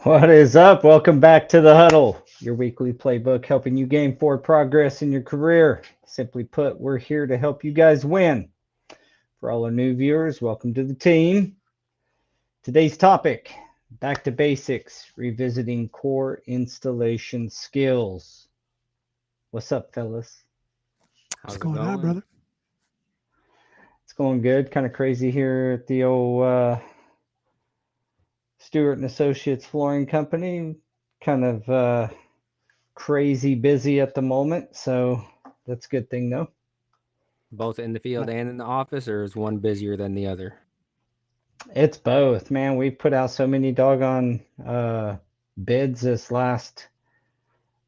What is up? Welcome back to the Huddle, your weekly playbook helping you gain forward progress in your career. Simply put, we're here to help you guys win. For all our new viewers, welcome to the team. Today's topic, back to basics, revisiting core installation skills. What's up, fellas? What's How's it going on, going? brother? It's going good. Kind of crazy here at the old Stewart and Associates Flooring Company. Kind of crazy busy at the moment, so that's a good thing, though. Both in the field and in the office, or is one busier than the other? It's both, man. We put out so many doggone bids this last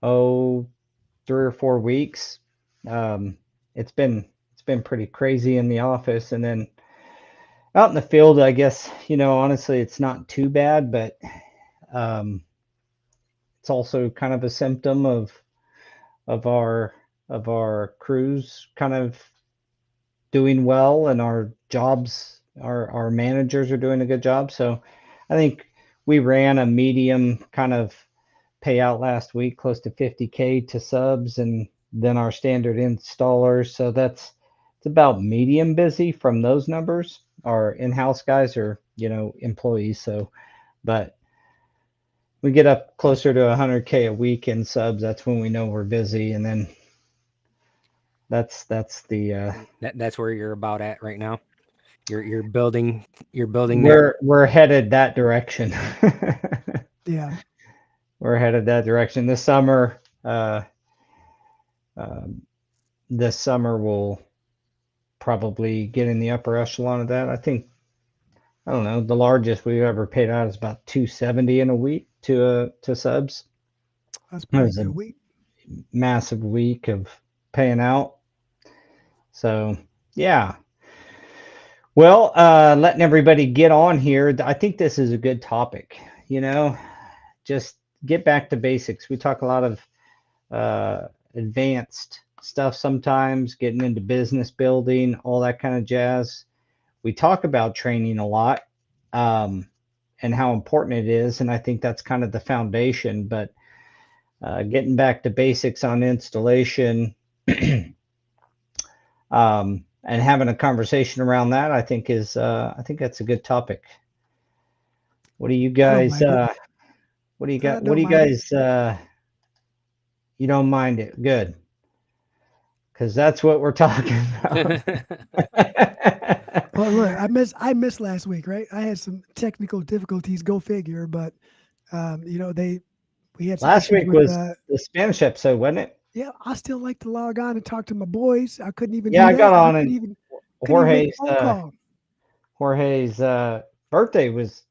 oh 3 or 4 weeks. Um, it's been pretty crazy in the office, and then out in the field, I guess honestly, it's not too bad, but um, it's also kind of a symptom of our of our crews kind of doing well and our jobs, our managers are doing a good job. So I think we ran a medium kind of payout last week, close to 50K to subs and then our standard installers. So it's about medium busy from those numbers. Our in-house guys are, employees. So, but we get up closer to 100K a week in subs. That's when we know we're busy. And then that's the And that's where you're about at right now. You're building there. we're headed that direction. Yeah, We're headed that direction. Um, this summer we'll probably get in the upper echelon of that. I think I don't know. The largest we've ever paid out is about 270 in a week to subs. that's It pretty was a good week. massive week of paying out. So yeah. Well, letting everybody get on here. I think this is a good topic. You know, just get back to basics. We talk a lot of advanced stuff sometimes, getting into business building, all that kind of jazz. We talk about training a lot um, and how important it is. And I think that's kind of the foundation. But getting back to basics on installation and having a conversation around that, I think that's a good topic. What do you I don't guys, mind it. what do you I got? What don't do you mind it. guys, you don't mind it? Good. Because that's what we're talking about. Well, look, I missed last week, right? I had some technical difficulties. Go figure. But they we had some Last issues week with. was the Spanish episode, wasn't it? Yeah, I still like to log on and talk to my boys. I couldn't even Yeah, do I got that. I on couldn't and even make a Jorge's phone call. Jorge's birthday was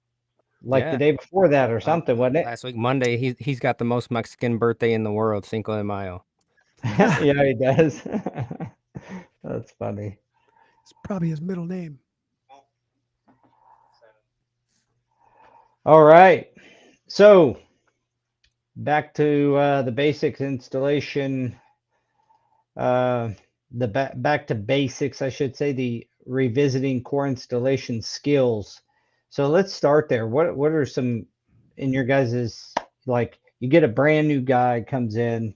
like the Yeah. day before that or La- something, wasn't it? Last week Monday, he's got the most Mexican birthday in the world, Cinco de Mayo. Yeah, he does. That's funny. It's probably his middle name. All right. So back to the basics installation, uh, back to basics, I should say, the revisiting core installation skills. So let's start there. What are some in your guys's, like, you get a brand new guy comes in,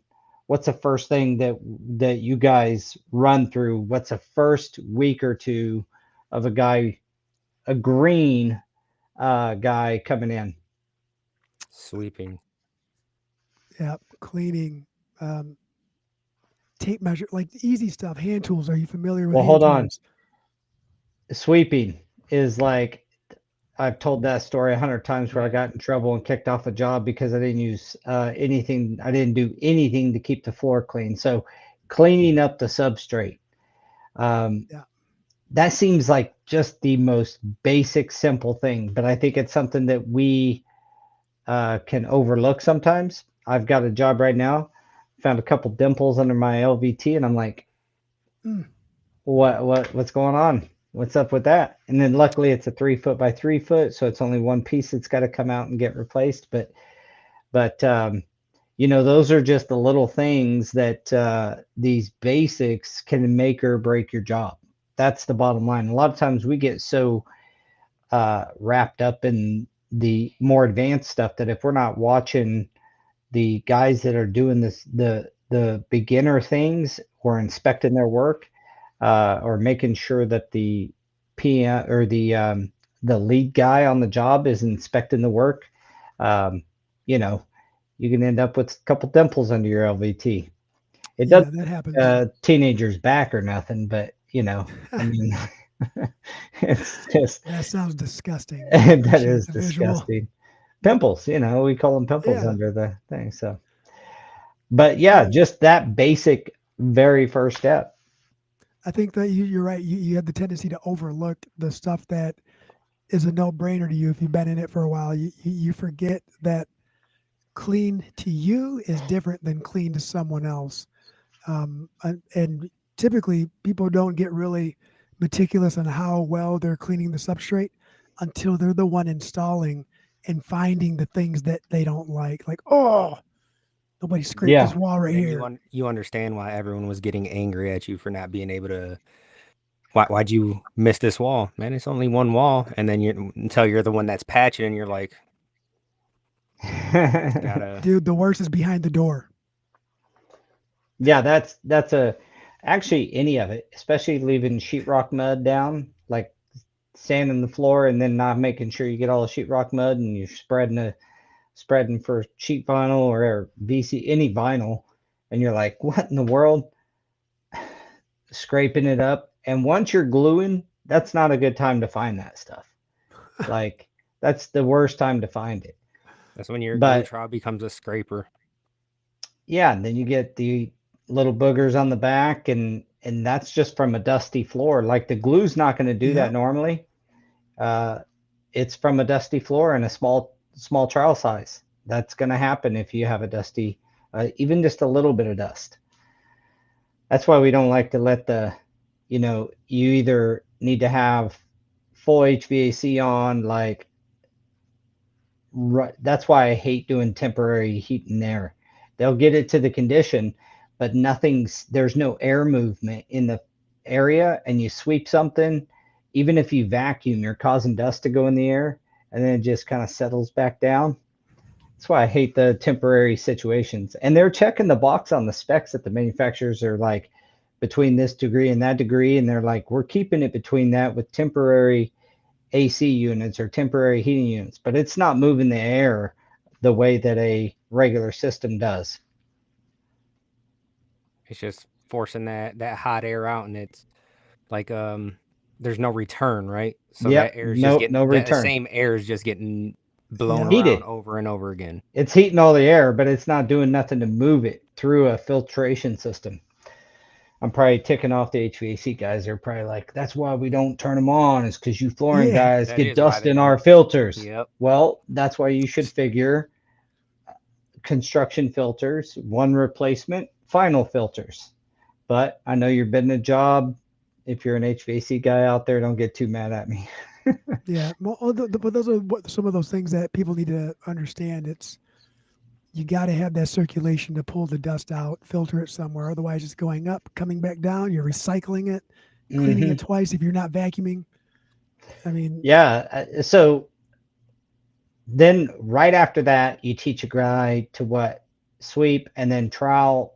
what's the first thing that you guys run through? What's the first week or two of a green guy coming in? Sweeping. Yeah, cleaning, um, tape measure, like the easy stuff. Hand tools. Are you familiar with Well, hand hold on. tools? Sweeping is like, I've told that story 100 times where I Yeah. got in trouble and kicked off a job because I didn't use anything. I didn't do anything to keep the floor clean. So cleaning up the substrate. Um, Yeah. that seems like just the most basic, simple thing, but I think it's something that we can overlook sometimes. I've got a job right now, found a couple dimples under my LVT, and I'm like, Mm, what's going on? What's up with that? And then luckily it's a 3 foot by 3 foot, so it's only one piece that's got to come out and get replaced. But those are just the little things that these basics can make or break your job. That's the bottom line. A lot of times we get so wrapped up in the more advanced stuff, that if we're not watching the guys that are doing this, the beginner things, or inspecting their work, or making sure that the PM or the lead guy on the job is inspecting the work, um, you know, you can end up with a couple dimples under your LVT. It Yeah, doesn't that happens. teenagers back or nothing, but I mean, it's just That sounds disgusting. I that appreciate is the visual. disgusting. Pimples, we call them pimples Yeah, under the thing. So, but yeah, no, just that basic very first step. I think that you're right. You have the tendency to overlook the stuff that is a no-brainer to you if you've been in it for a while. You forget that clean to you is different than clean to someone else. And typically, people don't get really meticulous on how well they're cleaning the substrate until they're the one installing and finding the things that they don't like. Like, oh, nobody scraped Yeah. this wall right And then here. you understand why everyone was getting angry at you for not being able to. Why'd you miss this wall, man? It's only one wall, and then until you're the one that's patching, and you're like, gotta. Dude, the worst is behind the door. Yeah, that's a actually any of it, especially leaving sheetrock mud down, like sanding the floor and then not making sure you get all the sheetrock mud, and you're spreading for sheet vinyl or VC, any vinyl, and you're like, what in the world? Scraping it up, and once you're gluing, that's not a good time to find that stuff. Like, that's the worst time to find it. That's when your glue But trowel becomes a scraper. yeah, and then you get the little boogers on the back, and that's just from a dusty floor. Like, the glue's not going to do that Yep. normally. Uh, it's from a dusty floor and a small trowel size. That's going to happen if you have a dusty, even just a little bit of dust. That's why we don't like to let you either need to have full HVAC on, like, right. That's why I hate doing temporary heat and air. They'll get it to the condition, but there's no air movement in the area, and you sweep something, even if you vacuum, you're causing dust to go in the air, and then it just kind of settles back down. That's why I hate the temporary situations. And they're checking the box on the specs that the manufacturers are like between this degree and that degree, and they're like, we're keeping it between that with temporary AC units or temporary heating units, but it's not moving the air the way that a regular system does. It's just forcing that hot air out, and it's like there's no return, right? So that Yep, air is just no, getting no that return. same air is just getting blown Yep. around Heated. over and over again. It's heating all the air, but it's not doing nothing to move it through a filtration system. I'm probably ticking off the HVAC guys. They're probably like, that's why we don't turn them on, is because you flooring Yeah. guys That get is why dust they in don't. our filters. Yep. Well, that's why you should figure construction filters, one replacement, final filters. But I know you're bidding a job. If you're an HVAC guy out there, don't get too mad at me. Yeah. Well, but those are some of those things that people need to understand. It's you got to have that circulation to pull the dust out, filter it somewhere. Otherwise, it's going up, coming back down. You're recycling it, cleaning Hmm. it twice if you're not vacuuming. I mean, Yeah. So then right after that, you teach a guy to what? Sweep and then trowel,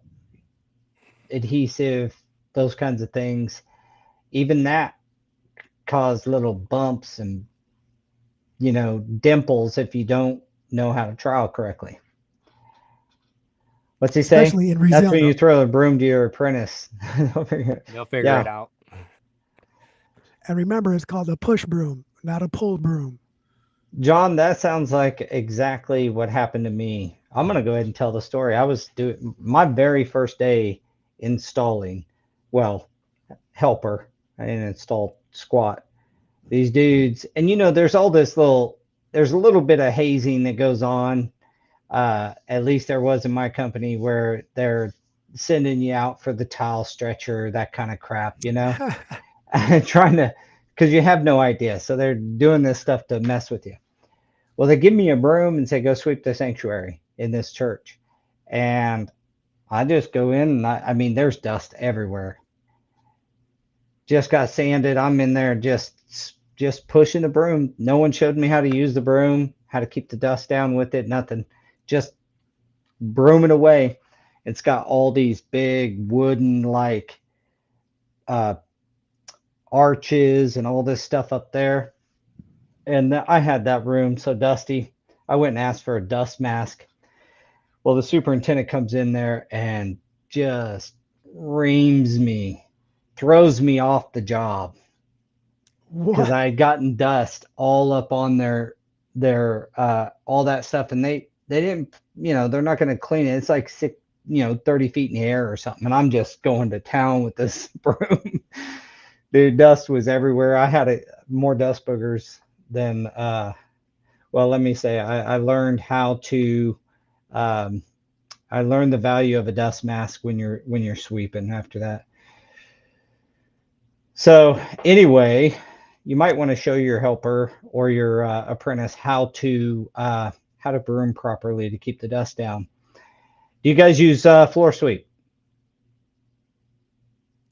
adhesive, those kinds of things. Even that cause little bumps and, dimples if you don't know how to trowel correctly. What's he say? especially in That's when resilient. you throw a broom to your apprentice. They'll figure it Yeah. out. And remember, it's called a push broom, not a pull broom. John, that sounds like exactly what happened to me. I'm going to go ahead and tell the story. I was doing my very first day installing, well, helper. I didn't install squat. These dudes, and there's there's a little bit of hazing that goes on. At least there was in my company, where they're sending you out for the towel stretcher, that kind of crap, trying to, because you have no idea. So they're doing this stuff to mess with you. Well, they give me a broom and say, go sweep the sanctuary in this church. And I just go in, and I mean, there's dust everywhere. Just got sanded. I'm in there just pushing the broom. No one showed me how to use the broom. how to keep the dust down with it, nothing. Just broom it away. It's got all these big wooden like uh, arches and all this stuff up there. And I had that room so dusty. I went and asked for a dust mask. Well, the superintendent comes in there and just reams me, throws me off the job because What? I had gotten dust all up on their all that stuff, and they didn't, they're not going to clean it. It's like 30 feet in the air or something, and I'm just going to town with this broom. The dust was everywhere. I had more dust boogers than well, let me say I learned how to um, I learned the value of a dust mask when you're sweeping after that. So anyway, you might want to show your helper or your apprentice how to broom properly to keep the dust down. Do you guys use floor sweep?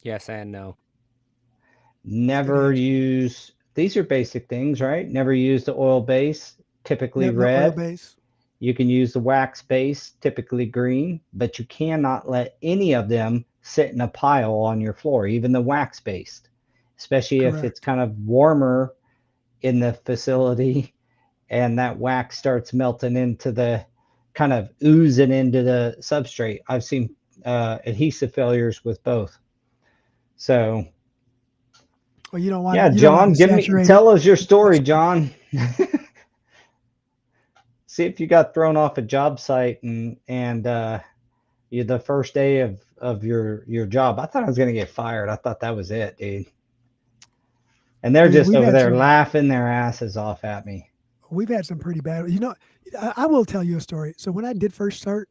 Yes and no. That's a good Never answer. use. These are basic things, right? Never use the oil base, typically Yep, no oil red. base. You can use the wax base, typically green, but you cannot let any of them sit in a pile on your floor, even the wax based, especially if it's Correct. kind of warmer in the facility and that wax starts melting into the kind of oozing into the substrate. I've seen adhesive failures with both. So, Well, yeah, you don't want John, to saturate it. tell us your story, That's fine. John. See if you got thrown off a job site and you the first day of your job. I thought I was gonna get fired. I thought that was it, dude. And they're Oh yeah, just over there laughing their asses off at me. we've had some pretty bad. I will tell you a story. So when I did first start,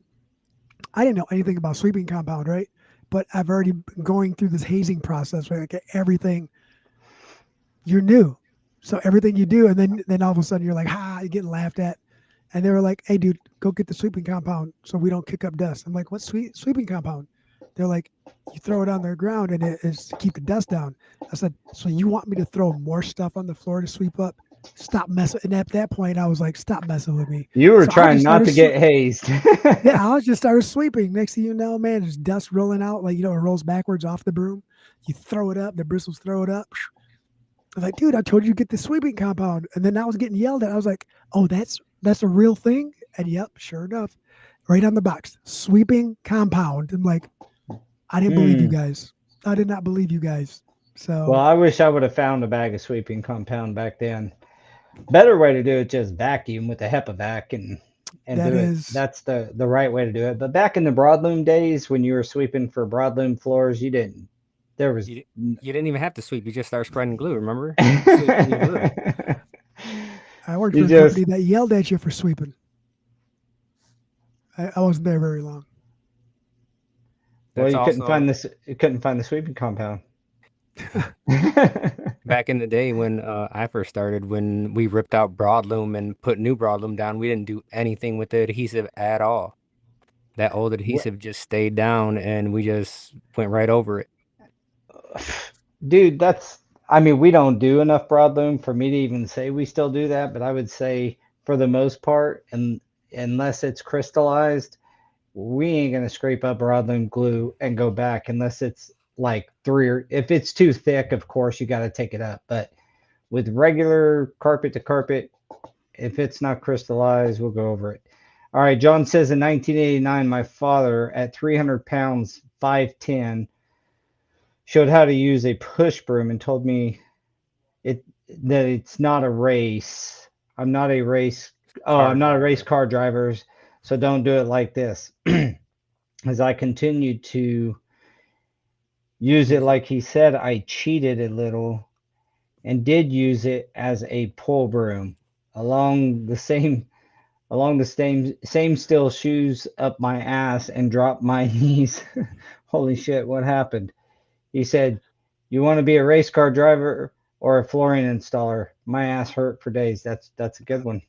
I didn't know anything about sweeping compound, right? But I've already been going through this hazing process, right? Like everything, you're new, so everything you do, and then all of a sudden you're like, ha, you're getting laughed at. And they were like, "Hey, dude, go get the sweeping compound so we don't kick up dust." I'm like, "What's sweeping compound?" They're like, "You throw it on the ground and it is to keep the dust down." I said, "So you want me to throw more stuff on the floor to sweep up? Stop messing." And at that point, I was like, "Stop messing with me." You were So I trying just not started, to get hazed. yeah, I just started sweeping. Next thing you know, man, there's dust rolling out, like it rolls backwards off the broom. You throw it up, the bristles throw it up. I was like, dude, I told you to get the sweeping compound. And then I was getting yelled at. I was like, oh, that's a real thing? And yep, sure enough, right on the box, sweeping compound. I'm like, I didn't believe you Hmm. guys. I did not believe you guys. Well, So I wish I would have found a bag of sweeping compound back then. Better way to do it, just vacuum with a HEPA vac and that do it. is, That's the right way to do it. But back in the broadloom days, when you were sweeping for broadloom floors, you didn't. There was. You didn't even have to sweep. You just start spreading glue. Remember? You sweep and you glue. I worked You for a just company that yelled at you for sweeping. I wasn't there very long. well, That's you couldn't also find this. You couldn't find the sweeping compound. back in the day when I first started. When we ripped out broadloom and put new broadloom down, we didn't do anything with the adhesive at all. That old adhesive just stayed down, and we just went right over it. Dude, that's. I mean, we don't do enough broadloom for me to even say we still do that. But I would say for the most part, and unless it's crystallized, we ain't gonna scrape up broadloom glue and go back unless it's like three or if it's too thick, of course you got to take it up. But with regular carpet to carpet, if it's not crystallized, we'll go over it. All right, John says in 1989, my father at 300 pounds, 5'10, showed how to use a push broom and told me it that it's not a race. I'm not a race. Oh, Car I'm not a race driver. car driver, so don't do it like this. As I continued to use it Use it. like he said, I cheated a little and did use it as a pull broom along the same same steel shoes up my ass and dropped my knees. Holy shit, what happened? He said, "You want to be a race car driver or a flooring installer?" My ass hurt for days. That's a good one.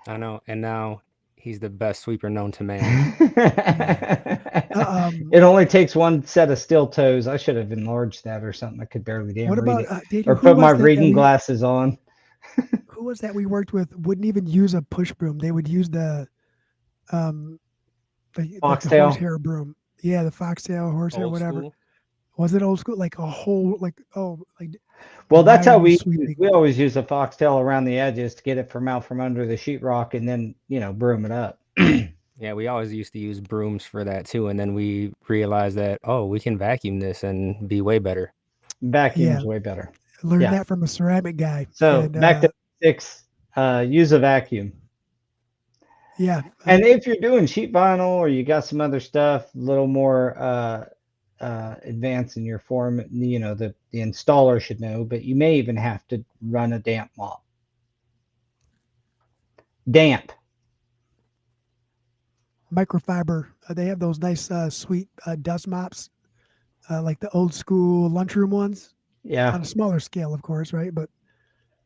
I know. And now he's the best sweeper known to man. Um, It only takes one set of steel toes. I should have enlarged that or something. I could barely damn what read about it. Daniel? Or Who put my was that reading we? glasses on. Who was that we worked with wouldn't even use a push broom. They would use the um like the Foxtail. horsehair broom. Yeah, the foxtail, horsehair, Old whatever. school. Was it old school? Like a whole like like Well, that's how diagonal we sweeping. we always use a foxtail around the edges to get it from out from under the sheetrock, and then broom it up. Yeah, we always used to use brooms for that too, and then we realized that, oh, we can vacuum this and be way better. Yeah, Vacuum's way better. learned Yeah. that from a ceramic guy, So and back to six. Use a vacuum. yeah, And if you're doing sheet vinyl or you got some other stuff, a little more advanced in your form, the installer should know, but you may even have to run a damp mop. Damp. microfiber. They have those nice, sweet dust mops, like the old school lunchroom ones, Yeah. on a smaller scale, of course, right? But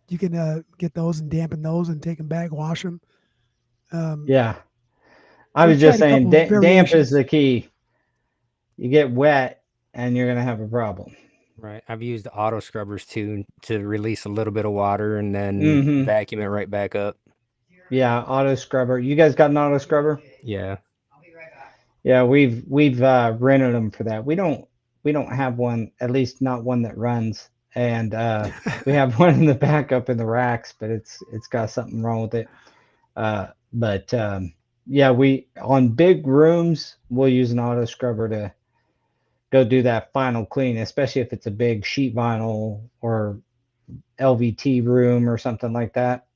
you can get those and dampen those and take them back, wash them. Um, Yeah. I we've was just tried a saying couple damp is variations. the key. You get wet and you're going to have a problem. Right. I've used auto scrubbers too to release a little bit of water and then Mm-hmm. vacuum it right back up. Yeah, auto scrubber. You guys got an auto scrubber? Yeah. Yeah, we've rented them for that. We don't have one, at least not one that runs, and we have one in the back up in the racks, but it's got something wrong with it. But yeah, we on big rooms we'll use an auto scrubber to go do that final clean, especially if it's a big sheet vinyl or LVT room or something like that.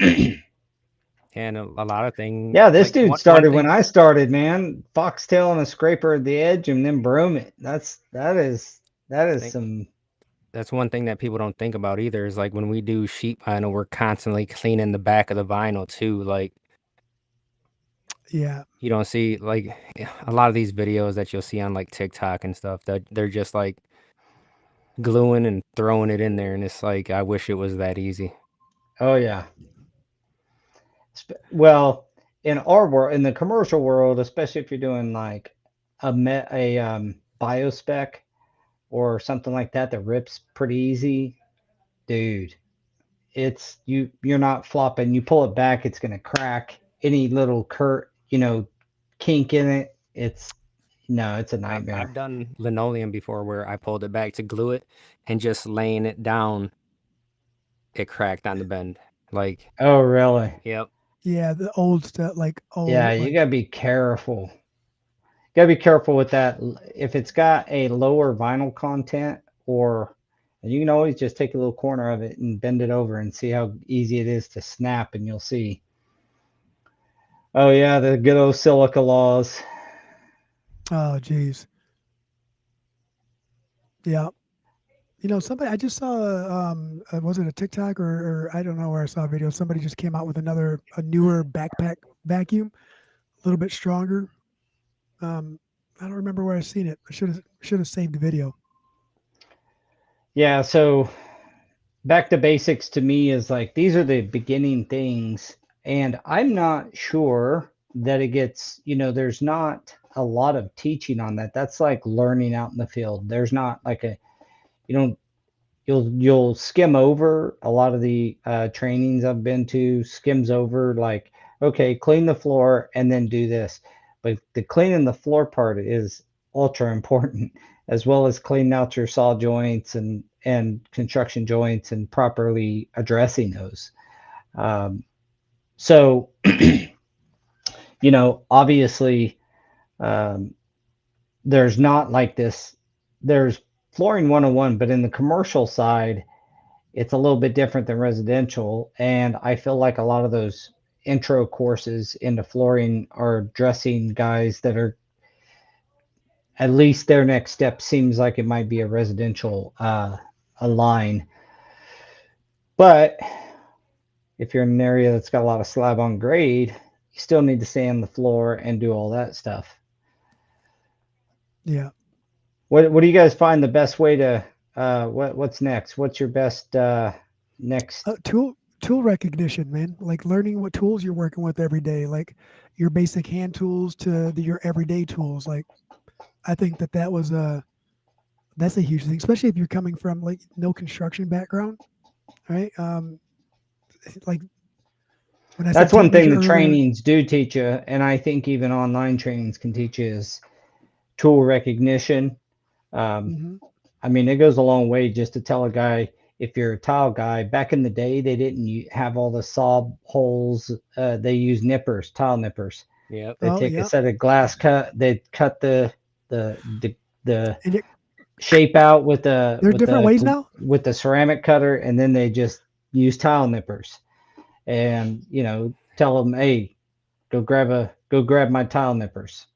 And a lot of things, Yeah, this like dude one started when thing, I started, man. Foxtail and a scraper at the edge and then broom it. That is think some. that's one thing that people don't think about either is like when we do sheet vinyl, we're constantly cleaning the back of the vinyl too. Like Yeah, you don't see like a lot of these videos that you'll see on like TikTok and stuff that they're just like gluing and throwing it in there, and it's like I wish it was that easy. Oh yeah. Well, in our world, in the commercial world, especially if you're doing like a biospec or something like that that rips pretty easy, dude. You're not flopping. You pull it back, it's gonna crack. Any little kink in it, it's no, it's a I've nightmare. done linoleum before where I pulled it back to glue it and just laying it down, it cracked on the bend. Like, Oh, really? yep. yeah, the old stuff, like Yeah, old, you like gotta be careful. Gotta be careful with that. If it's got a lower vinyl content, or and you can always just take a little corner of it and bend it over and see how easy it is to snap, and you'll see. Oh yeah, the good old silica laws. oh, geez, yeah. Somebody I just saw. Was it a TikTok or I don't know where I saw a video. Somebody just came out with a newer backpack vacuum, a little bit stronger. Um, I don't remember where I seen it. I should have saved the video. Yeah, so back to basics to me is like these are the beginning things, and I'm not sure that it gets, there's not a lot of teaching on that. That's like learning out in the field. There's not like you don't you'll skim over a lot of the trainings I've been to, skims over like, okay, clean the floor and then do this. But the cleaning the floor part is ultra important, as well as cleaning out your saw joints and construction joints and properly addressing those. Um, so, obviously, um, there's not like this. There's flooring 101, but in the commercial side, it's a little bit different than residential. And I feel like a lot of those intro courses into flooring are dressing guys that are at least their next step seems like it might be a residential a line. But if you're in an area that's got a lot of slab on grade, you still need to sand the floor and do all that stuff. Yeah. What do you guys find the best way to what's next? What's your best next? Tool recognition, man. Like learning what tools you're working with every day, like your basic hand tools to your everyday tools. Like I think that was that's a huge thing, especially if you're coming from like no construction background, right? Like when I said That's tape one thing measure the earlier. trainings do teach you, and I think even online trainings can teach you is tool recognition. Um, Hmm. I mean, it goes a long way just to tell a guy if you're a tile guy. Back in the day, they didn't have all the saw holes. They used nippers, tile nippers. Yep. They Oh take a yeah, set of glass cut. They cut the and shape out with there's different ways now. the ceramic cutter, and then they just use tile nippers. And tell them, hey, go grab my tile nippers.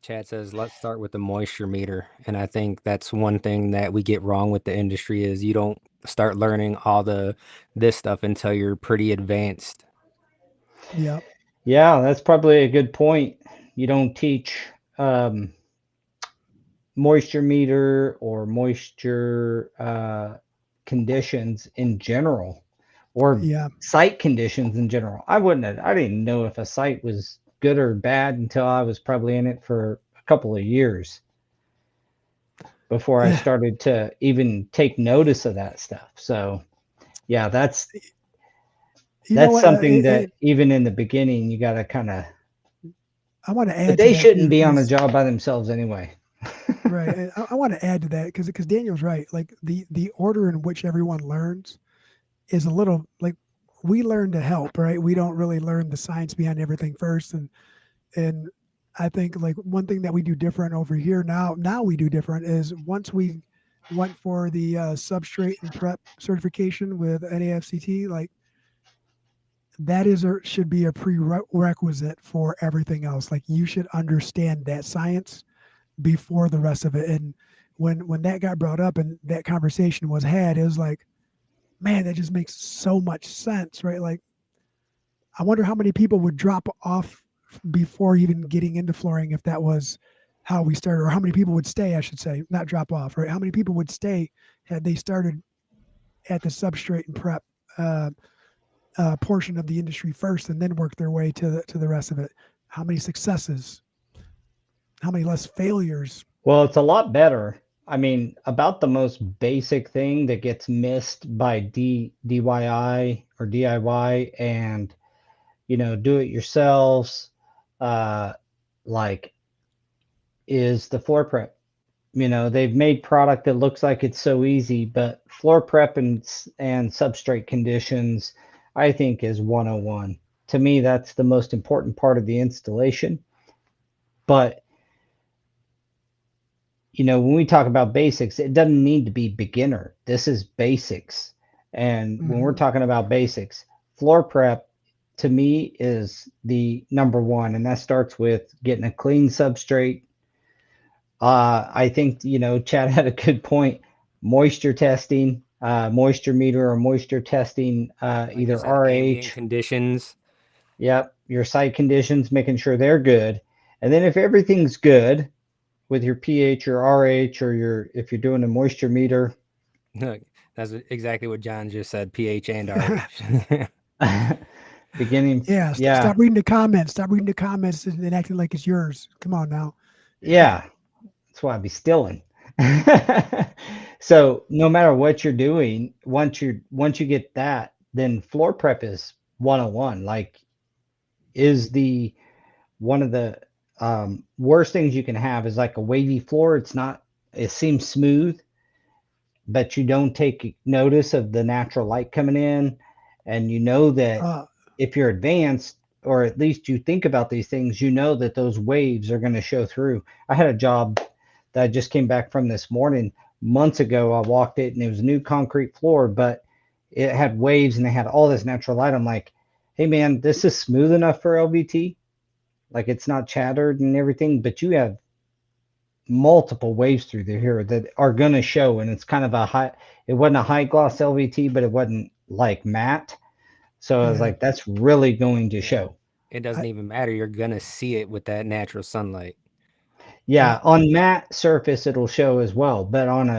Chad says, let's start with the moisture meter. And I think that's one thing that we get wrong with the industry is you don't start learning all this stuff until you're pretty advanced. Yeah, Yeah, that's probably a good point. You don't teach um, moisture meter or moisture conditions in general, or yeah, site conditions in general. I didn't know if a site was good or bad until I was probably in it for a couple of years before I yeah. started to even take notice of that stuff. So yeah, You know that's what? something that even in the beginning you got to kind of. I want to But add to they that shouldn't too, be on a because job by themselves anyway. right, and I want to add to that because Daniel's right. Like the order in which everyone learns is a little like we learn to help, right? We don't really learn the science behind everything first, and I think like one thing that we do different over here now we do different is once we went for the substrate and prep certification with NAFCT, like that is or should be a prerequisite for everything else. Like you should understand that science before the rest of it. And when that got brought up and that conversation was had, it was like, man, that just makes so much sense, right? Like I wonder how many people would drop off before even getting into flooring if that was how we started, or how many people would stay, I should say, not drop off, right? How many people would stay had they started at the substrate and prep uh, portion of the industry first and then work their way to the rest of it? How many successes? How many less failures? Well, it's a lot better. I mean, about the most basic thing that gets missed by DIY or DIY and, do it yourselves, uh, like, is the floor prep. They've made product that looks like it's so easy, but floor prep and substrate conditions, I think, is 101. To me, that's the most important part of the installation. But when we talk about basics, it doesn't need to be beginner. This is basics. And when we're Mm-hmm. talking about basics, floor prep to me is the number one. And that starts with getting a clean substrate. I think, Chad had a good point. Moisture testing, moisture meter or moisture testing, Like I either said, ambient RH. conditions. Yep. Your site conditions, making sure they're good. And then if everything's good, with your pH or RH or if you're doing a moisture meter. That's exactly what John just said, pH and RH. Beginning, Yeah, yeah, stop reading the comments. Stop reading the comments and acting like it's yours. Come on now. yeah. That's why I'd be stealing. So no matter what you're doing, once you get that, then floor prep is 101. Like, is the one of the worst things you can have is like a wavy floor. It seems smooth, but you don't take notice of the natural light coming in. And that Uh, if you're advanced, or at least you think about these things, that those waves are going to show through. I had a job that I just came back from this morning. Months ago, I walked it and it was a new concrete floor, but it had waves and they had all this natural light. I'm like, hey man, this is smooth enough for LVT. Like, it's not chattered and everything, but you have multiple waves through here that are going to show. And it's kind of it wasn't a high gloss LVT, but it wasn't like matte. So I was yeah. like, that's really going to Yeah. show. It doesn't I, even matter. You're gonna see it with that natural sunlight. yeah. Yeah, on matte surface it'll show as well, but on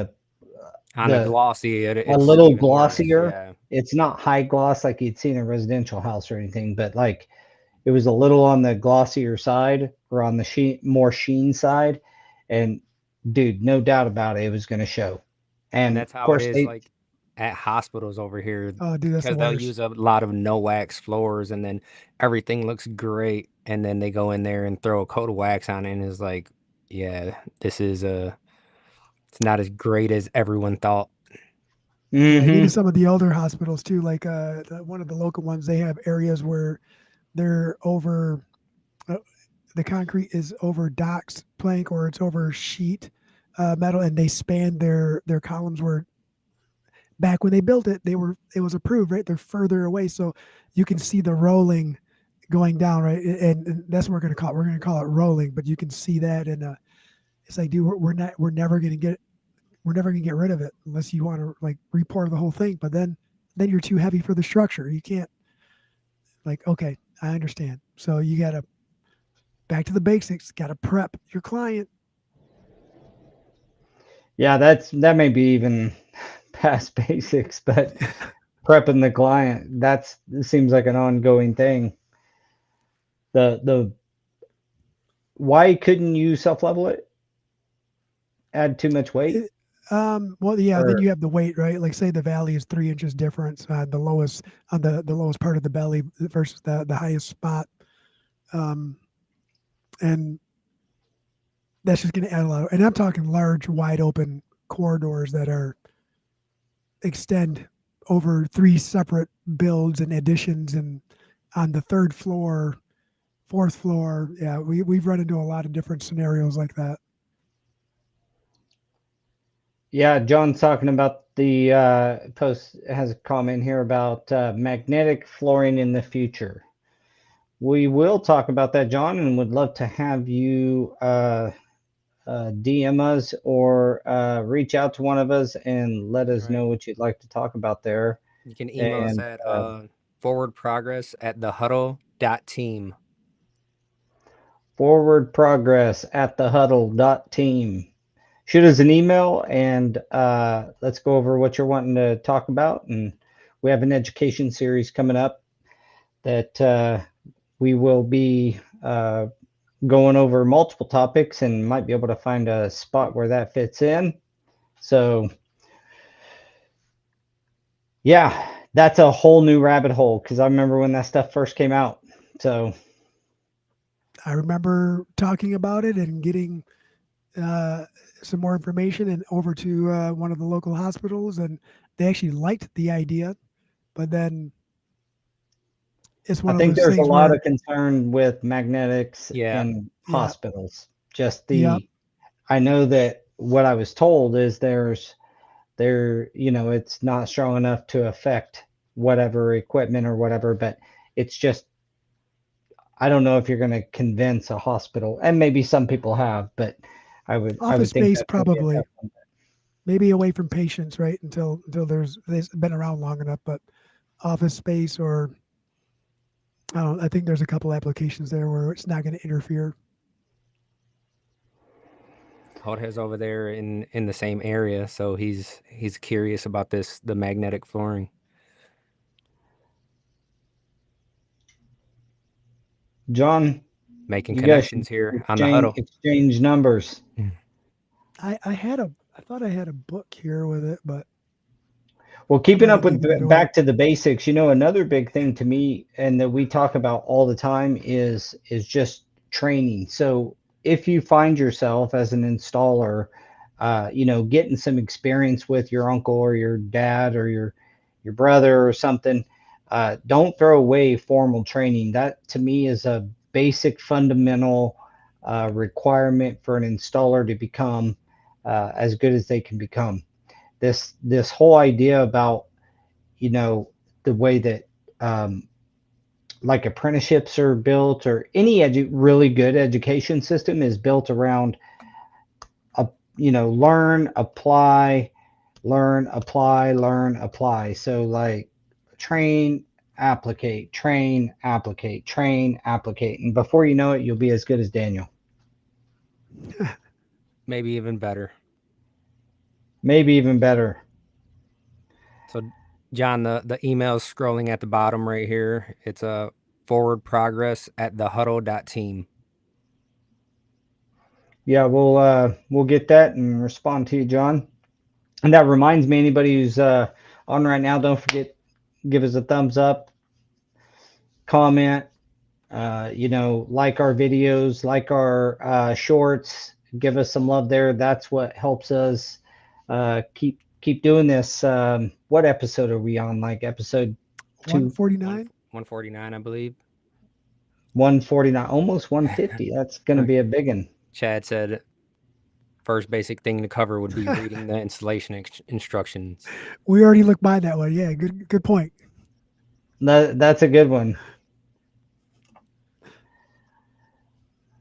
On a the glossy, a it's little even worse. glossier. Yeah. It's not high gloss like you'd see in a residential house or anything, but like it was a little on the glossier side or on the more sheen side. And dude, no doubt about it, it was going to show. And And that's of how it course is. they, Like at hospitals over here Oh, dude, that's the because they'll worst. use a lot of no wax floors and then everything looks great and then they go in there and throw a coat of wax on it and it's like, yeah, this is it's not as great as everyone thought. Yeah, and even Mm-hmm. some of the older hospitals too, like one of the local ones, they have areas where they're over uh, the concrete is over docks plank or it's over sheet metal, and they span their columns where back when they built it, it was approved, right? They're further away, so you can see the rolling going down, right? And that's what we're gonna call it rolling, but you can see that, and it's like, dude, we're never gonna get rid of it unless you want to like report the whole thing. But then you're too heavy for the structure. You can't like, okay, I understand. So you gotta back to the basics. Gotta prep your client. Yeah, that may be even past basics, but prepping the client, that's it seems like an ongoing thing. The why couldn't you self level it? Add too much weight? It, well, yeah. Then Or you have the weight, right? Like, say the valley is 3 inches difference on the lowest the lowest part of the belly versus the highest spot, um, and that's just going to add a lot. And I'm talking large, wide open corridors that are extend over 3 separate builds and additions, and on the third floor, fourth floor. Yeah, we've run into a lot of different scenarios like that. yeah, John's talking about the post has a comment here about magnetic flooring in the future. We will talk about that, John, and would love to have you DM us or reach out to one of us and let us Right. know what you'd like to talk about there. You can email us And at forwardprogress@thehuddle.team. forward progress at the huddle.team. Shoot us an email and let's go over what you're wanting to talk about. And we have an education series coming up that we will be going over multiple topics and might be able to find a spot where that fits in. So, yeah, that's a whole new rabbit hole because I remember when that stuff first came out. So, I remember talking about it and getting uh, some more information and over to one of the local hospitals, and they actually liked the idea. But then it's I one of think those there's a things lot of where, concern with magnetics Yeah. in yeah, hospitals. Just yeah, I know that what I was told is it's not strong enough to affect whatever equipment or whatever, but it's just, I don't know if you're going to convince a hospital, and maybe some people have, but I office would think space that's going to be a probably tough one. maybe away from patients, right? Until there's been around long enough, but office space or I don't. I think there's a couple applications there where it's not going to interfere. Jorge's over there in the same area, so he's curious about the magnetic flooring. John, Making you guys should connections here on the exchange huddle. exchange numbers. I thought I had a book here with it, but Well, I keeping might up have with given it away. back to the basics, another big thing to me and that we talk about all the time is just training. So if you find yourself as an installer, getting some experience with your uncle or your dad or your brother or something, don't throw away formal training. That to me is a basic fundamental requirement for an installer to become as good as they can become. This whole idea about you know the way that um, like apprenticeships are built or any really good education system is built around learn apply learn apply learn apply. So like train applicate train applicate train applicate, and before you know it you'll be as good as Daniel, Maybe even better. maybe even better. So, John, the email's scrolling at the bottom right here. It's a forwardprogress@thehuddle.team. Yeah, we'll get that and respond to you, John. And that reminds me, anybody who's on right now, don't forget, give us a thumbs up, comment, like our videos, like our shorts, give us some love there. That's what helps us keep doing this. What episode are we on? Like episode two, 149. 149, I believe. 149, almost 150. That's gonna Uh, be a big one. Chad said first basic thing to cover would be reading the installation instructions. We already looked by that one. Yeah, good point. That's a good one.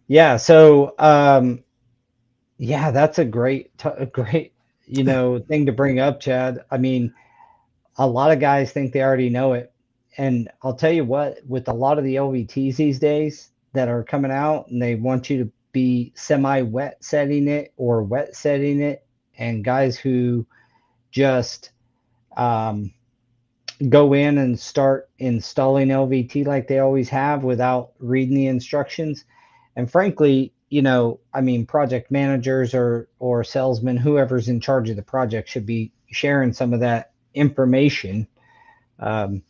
Yeah. So yeah, that's a great thing to bring up, Chad. I mean, a lot of guys think they already know it. And I'll tell you what, with a lot of the LVTs these days that are coming out and they want you to be semi wet setting it or wet setting it, and guys who just um, go in and start installing LVT like they always have without reading the instructions. And frankly, I mean, project managers or salesmen, whoever's in charge of the project should be sharing some of that information. Um,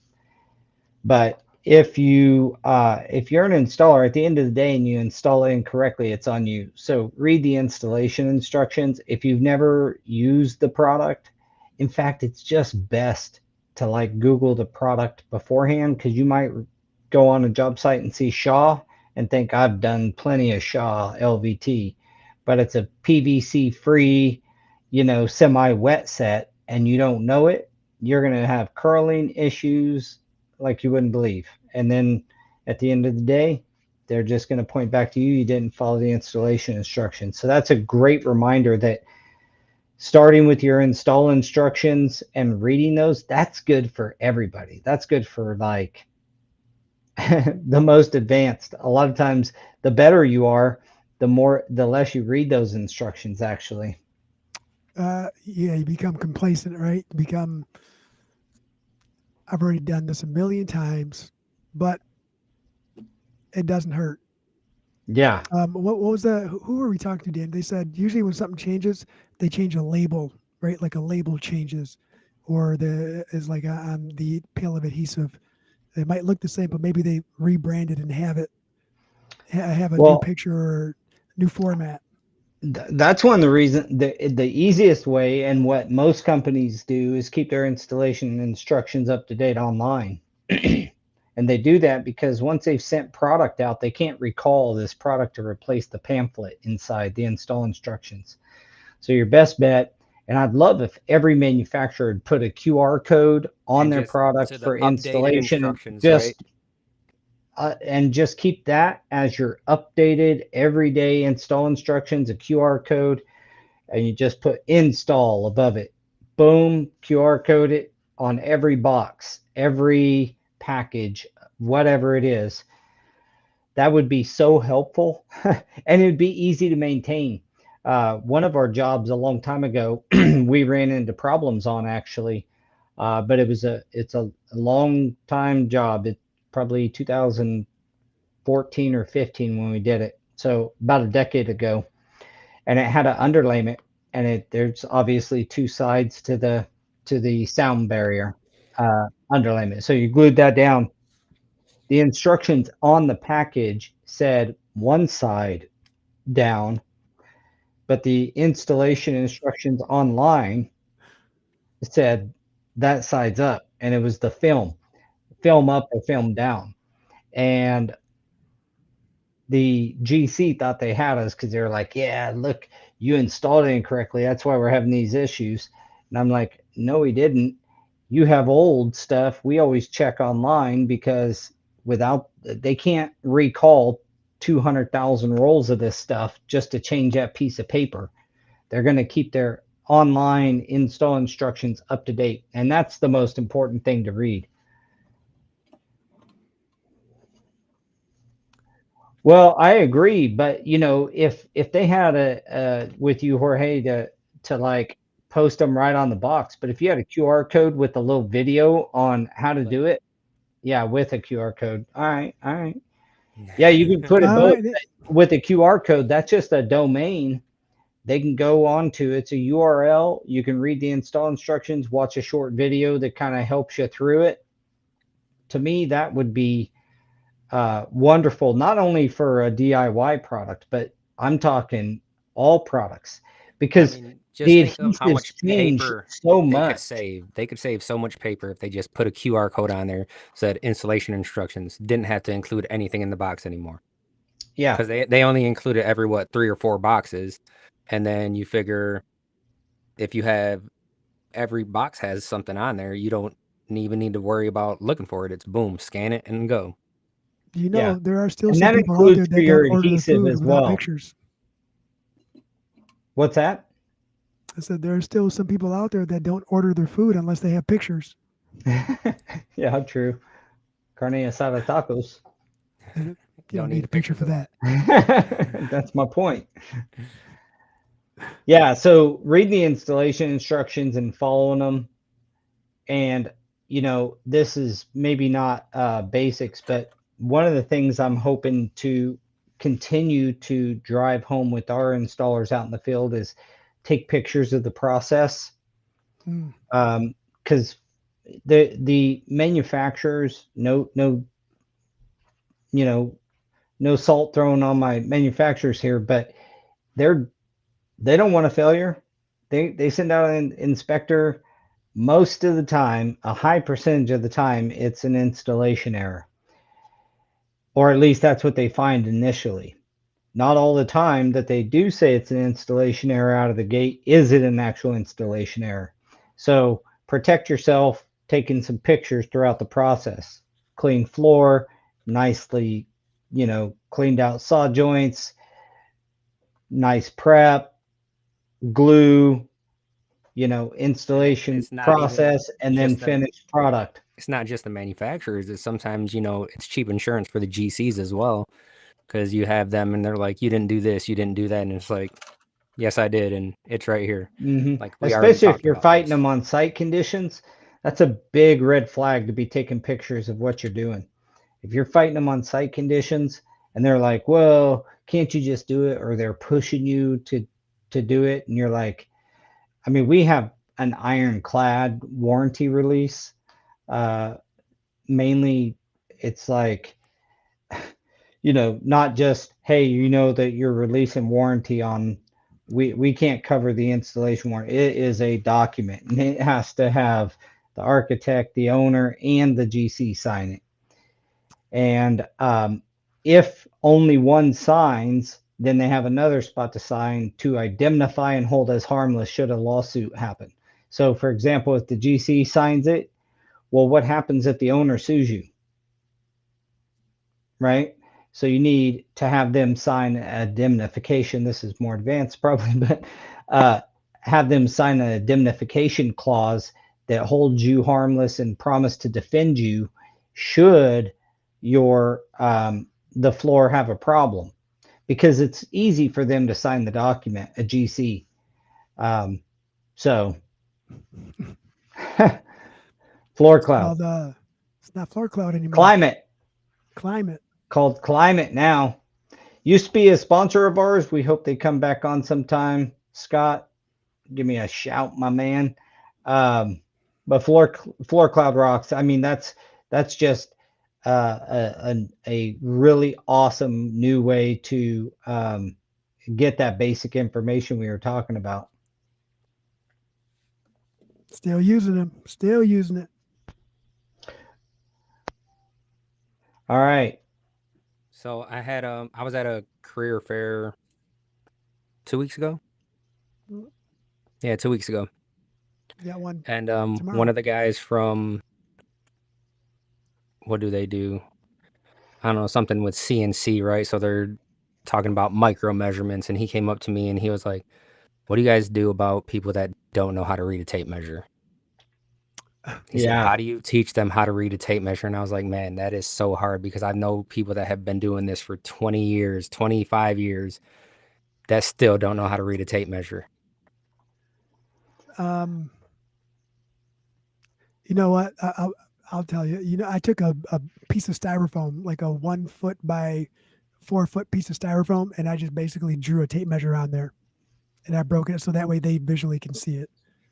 but if you're an installer at the end of the day and you install it incorrectly, it's on you. So read the installation instructions. If you've never used the product, in fact, it's just best to like Google the product beforehand, because you might go on a job site and see Shaw and think I've done plenty of Shaw LVT, but it's a PVC free, semi wet set, and you don't know it, you're going to have curling issues like you wouldn't believe. And then at the end of the day, they're just going to point back to you. You didn't follow the installation instructions. So that's a great reminder that starting with your install instructions and reading those, that's good for everybody. That's good for like the most advanced. A lot of times, the better you are, the less you read those instructions actually. Yeah, you become complacent, right? You become, I've already done this a million times, but it doesn't hurt. Yeah. What was that? Who were we talking to, Dan? They said usually when something changes, they change a label, right? Like a label changes, or the is like on the peel of adhesive. It might look the same, but maybe they rebranded and have a new Well, picture or new format. that's one of the reasons. The easiest way, and what most companies do, is keep their installation instructions up to date online. And they do that because once they've sent product out, they can't recall this product to replace the pamphlet inside the install instructions. So your best bet, and I'd love if every manufacturer would put a QR code on And their just product to the for updated installation, instructions, right? and just keep that as your updated everyday install instructions, a QR code, and you just put install above it. Boom, QR code it on every box, every package, whatever it is. That would be so helpful, and it'd be easy to maintain. One of our jobs a long time ago, we ran into problems on actually, but it's a long time job. It probably 2014 or 15 when we did it, so about a decade ago, and it had an underlayment, and there's obviously two sides to the sound barrier underlayment. So you glued that down. The instructions on the package said one side down, but the installation instructions online said that side's up, and it was the film up or film down. And the GC thought they had us because they were like, "Yeah, look, you installed it incorrectly. That's why we're having these issues." And I'm like, "No, we didn't. You have old stuff. We always check online because without they can't recall 200,000 rolls of this stuff just to change that piece of paper. They're going to keep their online install instructions up to date, and that's the most important thing to read." Well, I agree, but if they had a with you, Jorge, to like post them right on the box, but if you had a QR code with a little video on how to Like, do it, yeah, with a QR code. All right, all right. Yeah, you can put it All both right. with a QR code. That's just a domain, they can go on to, it's a URL. You can read the install instructions, watch a short video that kind of helps you through it. To me, that would be wonderful, not only for a DIY product, but I'm talking all products I because mean, just the think of how adhesives much change paper so they could much. save. They could save so much paper if they just put a QR code on there, said installation instructions, didn't have to include anything in the box anymore. Yeah, Because they only included every, what, 3 or 4 boxes. And then you figure if you have every box has something on there, you don't even need to worry about looking for it. It's boom, scan it and go. yeah. There are still And some that people out includes there for that don't your order their adhesive food as without well. pictures. What's that? I said there are still some people out there that don't order their food unless they have pictures. Yeah, true. Carne asada tacos. You You don't don't need need the a picture pictures for of that. that. That's my point. Yeah, so read the installation instructions and following them. And, this is maybe not basics, but one of the things I'm hoping to continue to drive home with our installers out in the field is take pictures of the process. Mm. Because the manufacturers, you know, no salt thrown on my manufacturers here, but they're they don't want a failure. They send out an inspector. Most of the time, a high percentage of the time, it's an installation error, or at least that's what they find initially. Not all the time that they do say it's an installation error out of the gate is it an actual installation error. So protect yourself, taking some pictures throughout the process. Clean floor, nicely, cleaned out saw joints, nice prep, glue, And installation it's not even process, and then just the finished product. it's not just the manufacturers. It's sometimes, it's cheap insurance for the GCs as well. Because you have them and they're like, you didn't do this, you didn't do that. And it's like, yes, I did. And it's right here. Like, we already Especially if talked you're about fighting this. them on site conditions, that's a big red flag to be taking pictures of what you're doing. If you're fighting them on site conditions and they're like, well, can't you just do it? Or they're pushing you to do it. And you're like, I mean, we have an ironclad warranty release. Uh, Mainly, it's like, not just, hey, that you're releasing warranty on, we can't cover the installation warranty. It is a document and it has to have the architect, the owner, and the GC sign it. And if only one signs, then they have another spot to sign to indemnify and hold as harmless should a lawsuit happen. So, for example, if the GC signs it, well, what happens if the owner sues you? Right? So you need to have them sign a indemnification. This is more advanced probably, but have them sign an indemnification clause that holds you harmless and promise to defend you should your the floor have a problem, because it's easy for them to sign the document, a GC. So floor It's cloud, called it's not floor cloud anymore. climate, Climate. called climate now. Used to be a sponsor of ours. We hope they come back on sometime. Scott, give me a shout, my man. Um, but floor cloud rocks. I mean, that's just a really awesome new way to get that basic information we were talking about. Still using them. Still using it. All right. So I was at a career fair 2 weeks ago. Yeah, 2 weeks ago. Got one And tomorrow. one of the guys from, what do they do? I don't know, something with CNC, right? So they're talking about micro measurements. And he came up to me and he was like, what do you guys do about people that don't know how to read a tape measure? He said, Yeah. how do you teach them how to read a tape measure? And I was like, man, that is so hard, because I know people that have been doing this for 20 years, 25 years, that still don't know how to read a tape measure. You know what? I'll tell you. I took a piece of styrofoam, like a 1 foot by 4 foot piece of styrofoam, and I just basically drew a tape measure on there. and I broke it so that way they visually can see it.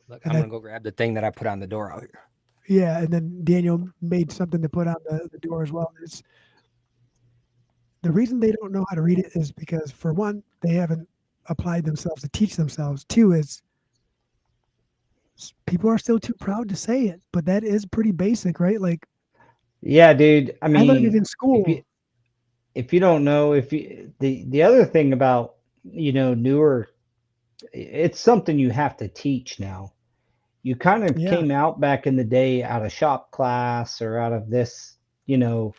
Look, And I'm I gonna go grab the thing that I put on the door out here. yeah, and then Daniel made something to put on the door as well. It's the reason they don't know how to read it is because for one, they haven't applied themselves to teach themselves. Two is people are still too proud to say it, but that is pretty basic, right? Like Yeah, dude. I I learned it mean, in if you school. if you don't know, if you the other thing about, newer, it's something you have to teach now. You kind of Yeah, came out back in the day out of shop class or out of this, you know,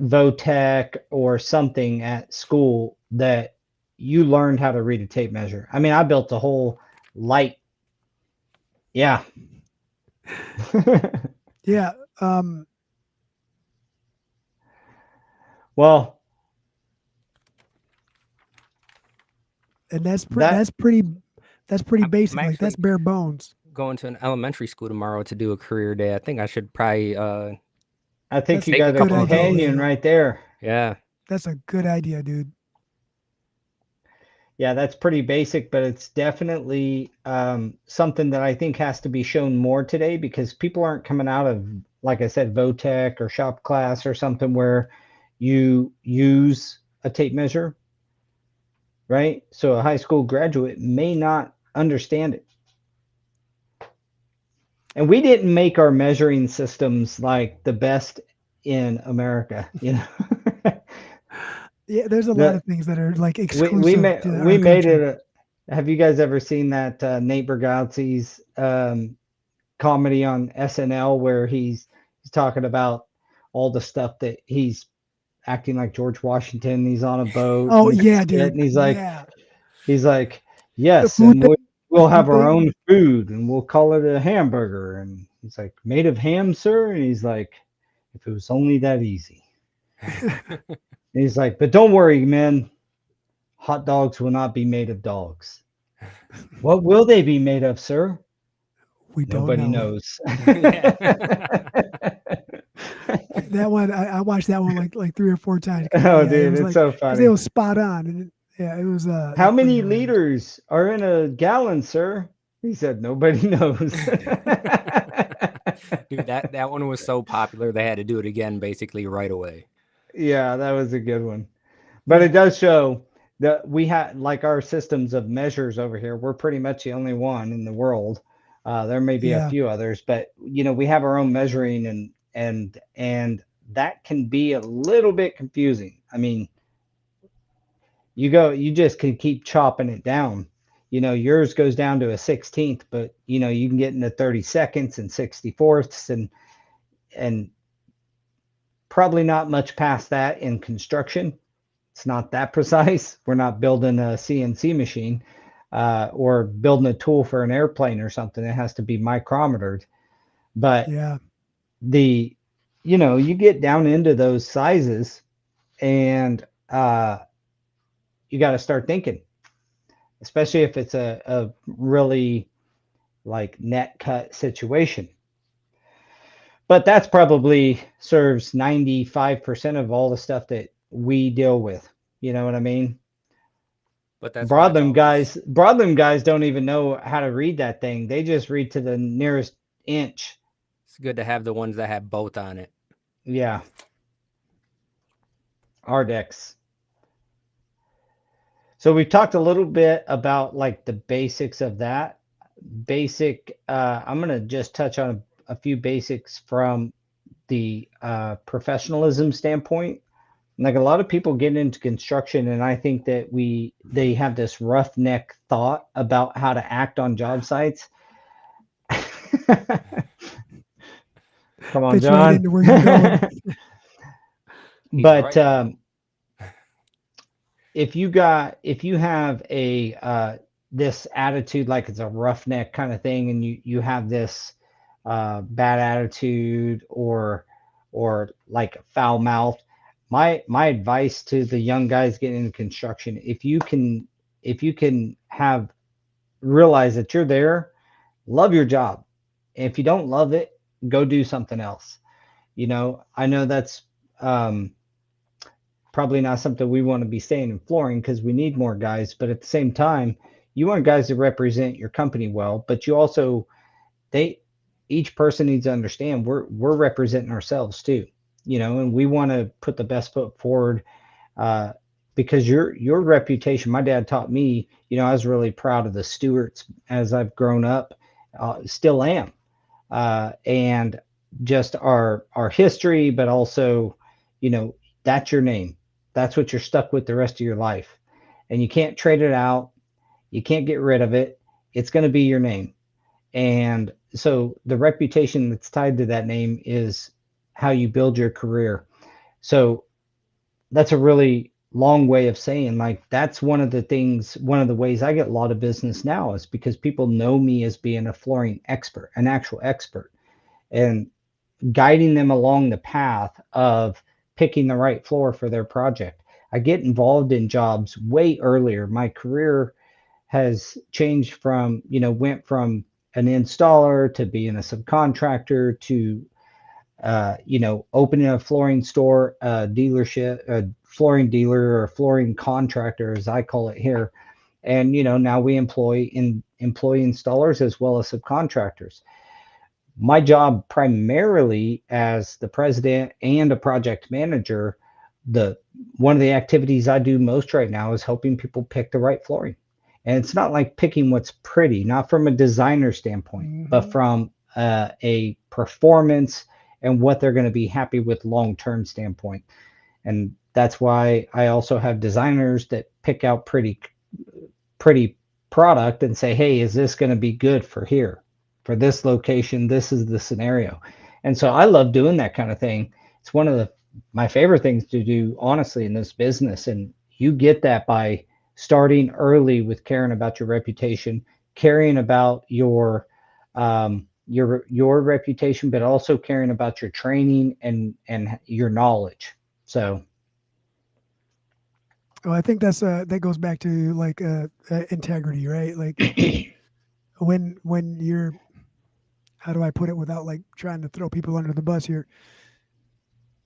Votech or something at school that you learned how to read a tape measure. I mean, I built a whole light. Yeah. yeah. Well, And that's that that's pretty I'm basic. Like that's actually bare bones. going to an elementary school tomorrow to do a career day. I think I should probably I think That's you a take a got a good couple of idea, those. companion Daniel. right there. Yeah. That's a good idea, dude. Yeah, that's pretty basic, but it's definitely something that I think has to be shown more today because people aren't coming out of, like I said, Votech or shop class or something where you use a tape measure, right? So a high school graduate may not understand it. And we didn't make our measuring systems like the best in America, you know. Yeah, there's a lot the of things that are like we exclusive made to we our made country. it. Have you guys ever seen that Nate Bargatze's comedy on SNL where he's talking about all the stuff that he's acting like George Washington? He's on a boat Oh and yeah, shit, dude. and Yeah. he's like, The yes, food and thing, the we'll have food our thing. own food and we'll call it a hamburger. And he's like, made of ham, sir? And he's like, if it was only that easy. And he's like, but don't worry, man. Hot dogs will not be made of dogs. What will they be made of, sir? We don't Nobody know. knows. Yeah. That one I watched that one like three or four times because Oh, yeah, it dude, was it's like so because it funny. was spot on and yeah, it How was pretty many hilarious. liters are in a gallon, sir? He said, nobody knows. Dude, that one was so popular they had to do it again basically right away. Yeah, that was a good one. But it Yeah, does show that we had, like, our systems of measures over here. We're pretty much the only one in the world. There may be a yeah, few others, but we have our own measuring, and that can be a little bit confusing. I mean, you just can keep chopping it down. Yours goes down to a 16th, but you can get into 30 seconds and 64ths and probably not much past that in construction. It's not that precise. We're not building a CNC machine or building a tool for an airplane or something. It has to be micrometered. But yeah, the, you get down into those sizes and you got to start thinking, especially if it's a really like net cut situation. But that's probably serves 95% of all the stuff that we deal with. You know what I mean? But that's why it's always Broadloom guys don't even know how to read that thing. They just read to the nearest inch. it's good to have the ones that have both on it. Yeah, Ardex. So we've talked a little bit about like the basics of that. I'm gonna just touch on a few basics from the professionalism standpoint. Like a lot of people get into construction, and I think that they have this roughneck thought about how to act on job sites. Come on, fits right John. into where you're going. He's But right though. if you have a this attitude like it's a roughneck kind of thing, and you have this bad attitude or like foul mouth, my advice to the young guys getting into construction, if you can have realize that you're there, love your job. If you don't love it, go do something else. I know that's um, probably not something we want to be saying in flooring because we need more guys, but at the same time, you want guys to represent your company well, but you also they each person needs to understand we're representing ourselves too, and we want to put the best foot forward, uh, because your reputation. My dad taught me, I was really proud of the Stewarts as I've grown up, still am, and just our history, but also, you know, that's your name. That's what you're stuck with the rest of your life, and you can't trade it out. You can't get rid of it. It's going to be your name, and so the reputation that's tied to that name is how you build your career. So that's a really long way of saying, like, that's one of the ways I get a lot of business now is because people know me as being a flooring expert, an actual expert, and guiding them along the path of picking the right floor for their project. I get involved in jobs way earlier. My career has changed from, went from an installer to being a subcontractor to, opening a flooring store, a dealership, a flooring dealer or a flooring contractor, as I call it here. And, now we employ installers as well as subcontractors. My job primarily as the president and a project manager, the one of the activities I do most right now is helping people pick the right flooring. And it's not like picking what's pretty, not from a designer standpoint, but Hmm. from a performance and what they're going to be happy with long term standpoint. And that's why I also have designers that pick out pretty product and say, hey, is this going to be good for here, for this location? This is the scenario. And so I love doing that kind of thing. It's one of my favorite things to do, honestly, in this business. And you get that by starting early with caring about your reputation, caring about your reputation, but also caring about your training and your knowledge. So Well, I think that goes back to like integrity, right? Like when you're, how do I put it without like trying to throw people under the bus here?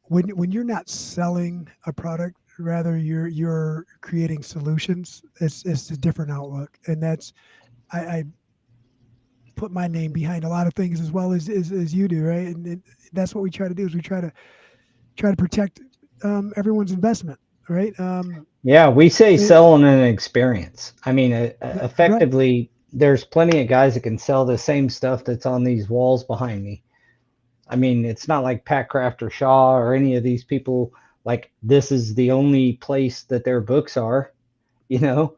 When you're not selling a product, rather you're creating solutions. It's a different outlook, and that's I put my name behind a lot of things as well as you do, right? And that's what we try to do is we try to protect everyone's investment, right? yeah, we say It, selling an experience. I mean, right, effectively, there's plenty of guys that can sell the same stuff that's on these walls behind me. I mean, it's not like Pat Kraft or Shaw or any of these people, like, this is the only place that their books are. You know,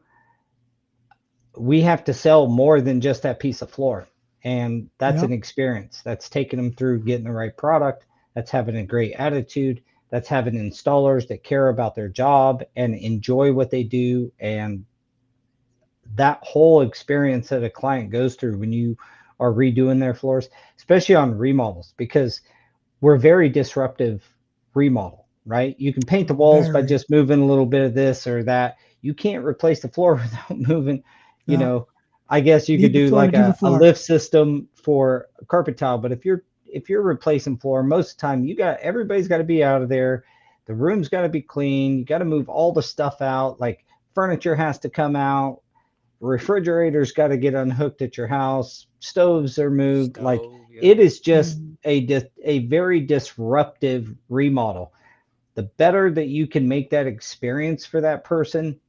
we have to sell more than just that piece of floor. And that's yeah. an experience. That's taking them through getting the right product. That's having a great attitude. That's having installers that care about their job and enjoy what they do. And that whole experience that a client goes through when you are redoing their floors, especially on remodels, because we're very disruptive remodel, right? You can paint the walls by Very. just moving a little bit of this or that. You can't replace the floor without moving, you No, know. I guess you could need the do floor to like do the a floor. lift system for carpet tile, but if you're replacing floor, most of the time everybody's got to be out of there. The room's got to be clean. You got to move all the stuff out. Like furniture has to come out, refrigerators got to get unhooked at your house, stoves are moved. Like Stove, yep. it is just Mm. a very disruptive remodel. The better that you can make that experience for that person,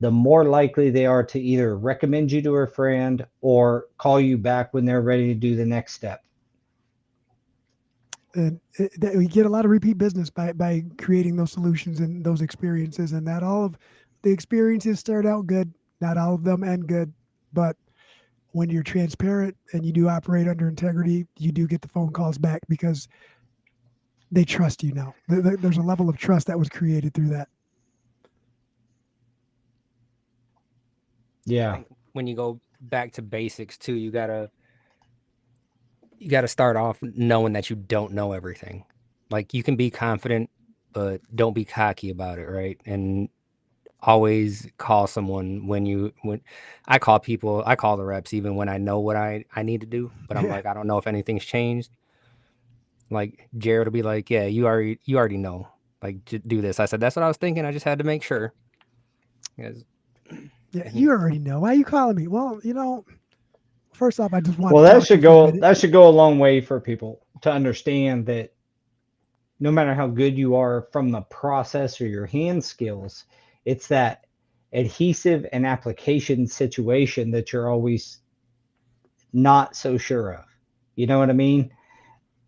the more likely they are to either recommend you to a friend or call you back when they're ready to do the next step. And we get a lot of repeat business by creating those solutions and those experiences, and not all of the experiences start out good, not all of them end good, but when you're transparent and you do operate under integrity, you do get the phone calls back because they trust you now. There's a level of trust that was created through that. I Yeah. think when you go back to basics too, you gotta start off knowing that you don't know everything. Like you can be confident, but don't be cocky about it, right? And always call someone when I call the reps even when I know what I need to do, but I'm Yeah. like, I don't know if anything's changed. Like Jared will be like, yeah, you already know. Like do this. I said that's what I was thinking. I just had to make sure. Yes. Yeah, you already know. Why are you calling me? Well, first off, I just want Well, to talk to you for a minute. that should go a long way for people to understand that no matter how good you are from the process or your hand skills, it's that adhesive and application situation that you're always not so sure of. You know what I mean?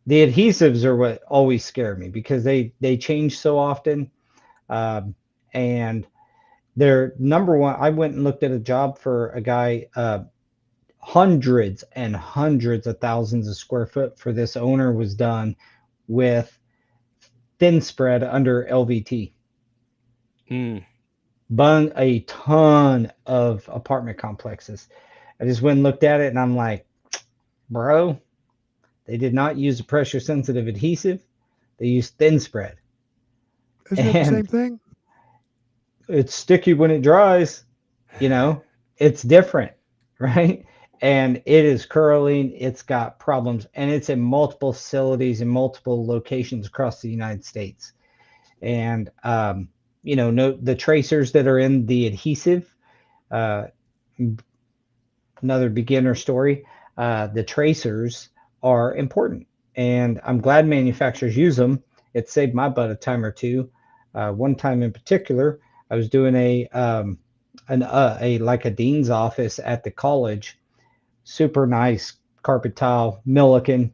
The adhesives are what always scare me because they change so often. Um, and they're number one. I went and looked at a job for a guy, hundreds and hundreds of thousands of square foot for this owner was done with thin spread under LVT. Mm. Bun a ton of apartment complexes. I just went and looked at it and I'm like, bro, they did not use a pressure sensitive adhesive. They used thin spread. Isn't it the And same thing? it's sticky when it dries, you know, it's different, right? And it is curling, it's got problems, and it's in multiple facilities in multiple locations across the United States. And no, the tracers that are in the adhesive, uh, another beginner story. The tracers are important, and I'm glad manufacturers use them. It saved my butt a time or two. One time in particular, I was doing a like a dean's office at the college. Super nice carpet tile, Milliken.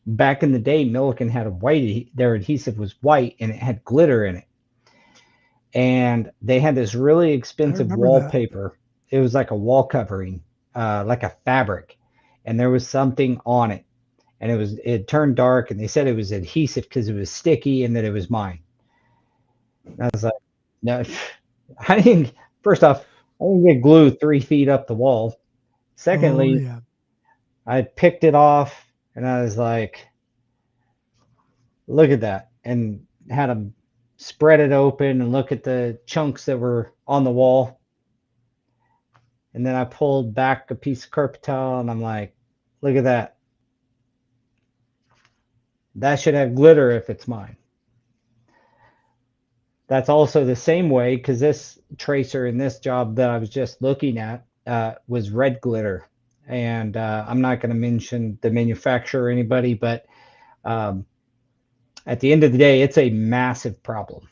Back in the day, Milliken had a white. Their adhesive was white, and it had glitter in it. And they had this really I expensive remember that. wallpaper. It was like a wall covering, like a fabric, and there was something on it, and it turned dark, and they said it was adhesive because it was sticky and that it was mine. And I was like, no, I didn't. First off, I didn't get glue 3 feet up the wall. Oh Secondly, yeah. I picked it off, and I was like, look at that, and had them spread it open and look at the chunks that were on the wall. And then I pulled back a piece of carpet towel and I'm like, look at that. That should have glitter if it's mine. That's also the same way because this tracer in this job that I was just looking at was red glitter. And I'm not going to mention the manufacturer or anybody, but um, at the end of the day, it's a massive problem.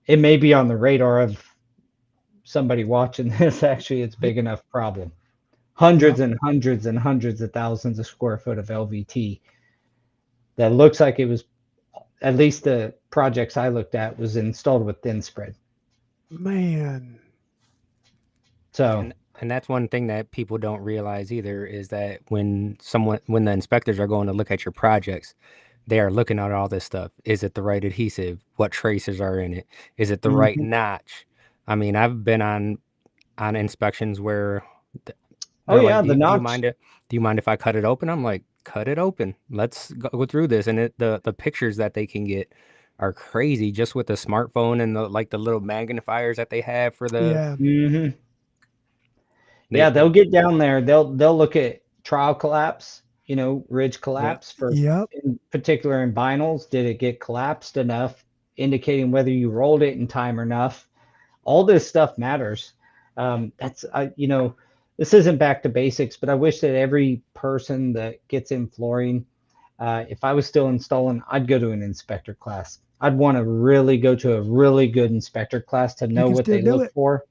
It may be on the radar of somebody watching this. Actually, it's a big enough problem. Hundreds Yep. and hundreds and hundreds of thousands of square foot of LVT that looks like it was, at least the projects I looked at, was installed with thin spread. Man. So And that's one thing that people don't realize either is that when the inspectors are going to look at your projects, they are looking at all this stuff. Is it the right adhesive? What tracers are in it? Is it the right mhm. notch? I mean, I've been on inspections where Oh they're like, yeah, the do you notch. mind it? Do you mind if I cut it open? I'm like, cut it open. Let's go through this. And the pictures that they can get are crazy just with the smartphone and the little magnifiers that they have for the Yeah. hmm they Yeah, it they'll get down there. They'll look at trial collapse, ridge yep. collapse for, Yep. in particular, in vinyls. Did it get collapsed enough, indicating whether you rolled it in time or enough? All this stuff matters. That's this isn't back to basics, but I wish that every person that gets in flooring, if I was still installing, I'd go to an inspector class. I'd want to really go to a really good inspector class to You know can what still they do look it. for.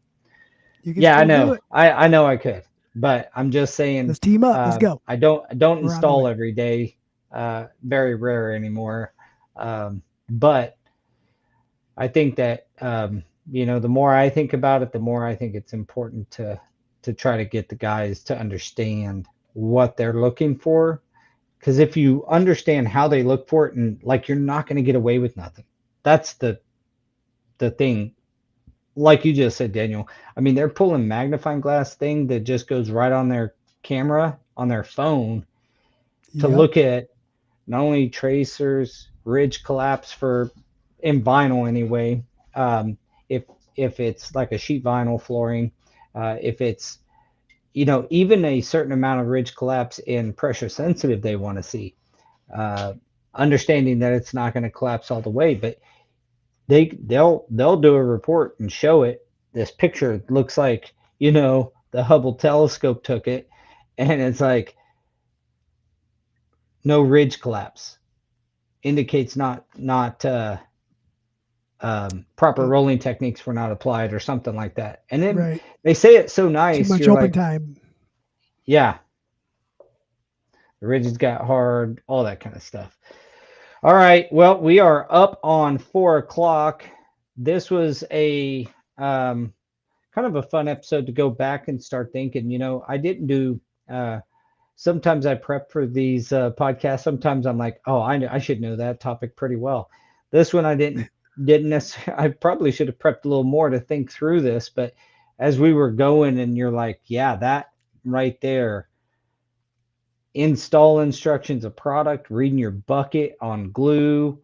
You can Yeah, I still do know. it. I know I could, but I'm just saying, Let's team up. Let's go. I don't We're on the install way. every day. Very rare anymore. But I think that the more I think about it, the more I think it's important to try to get the guys to understand what they're looking for. Because if you understand how they look for it, and like, you're not going to get away with nothing. That's the thing. Like you just said, Daniel. I mean, they're pulling magnifying glass thing that just goes right on their camera on their phone to Yep. look at not only tracers, ridge collapse for, in vinyl anyway. Um, if if it's like a sheet vinyl flooring, if it's, even a certain amount of ridge collapse in pressure sensitive, they want to see. Uh, Understanding that it's not going to collapse all the way, but they'll do a report and show it, this picture looks like, you know, the Hubble telescope took it, and it's like no ridge collapse, indicates not proper Uh, rolling techniques were not applied or something like that. And then right. they say it so Too nice, much you're open like, time. yeah, the ridges got hard, all that kind of stuff. All right, well, we are up on 4 o'clock. This was a kind of a fun episode to go back and start thinking. You know, I didn't do. Sometimes I prep for these podcasts. Sometimes I'm like, oh, I should know that topic pretty well. This one I didn't necessarily. I probably should have prepped a little more to think through this. But as we were going, and you're like, yeah, that right there, install instructions of product, reading your bucket on glue,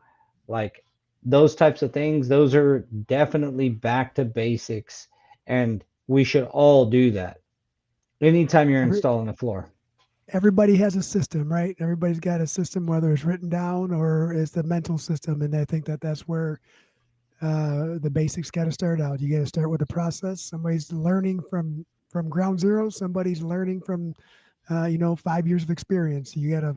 like those types of things, those are definitely back to basics. And we should all do that anytime you're Every installing a floor. everybody has a system, right? Everybody's got a system, whether it's written down or it's the mental system, and I think that that's where the basics got to start out. You got to start with the process. Somebody's learning from ground zero. Somebody's learning from 5 years of experience. You got to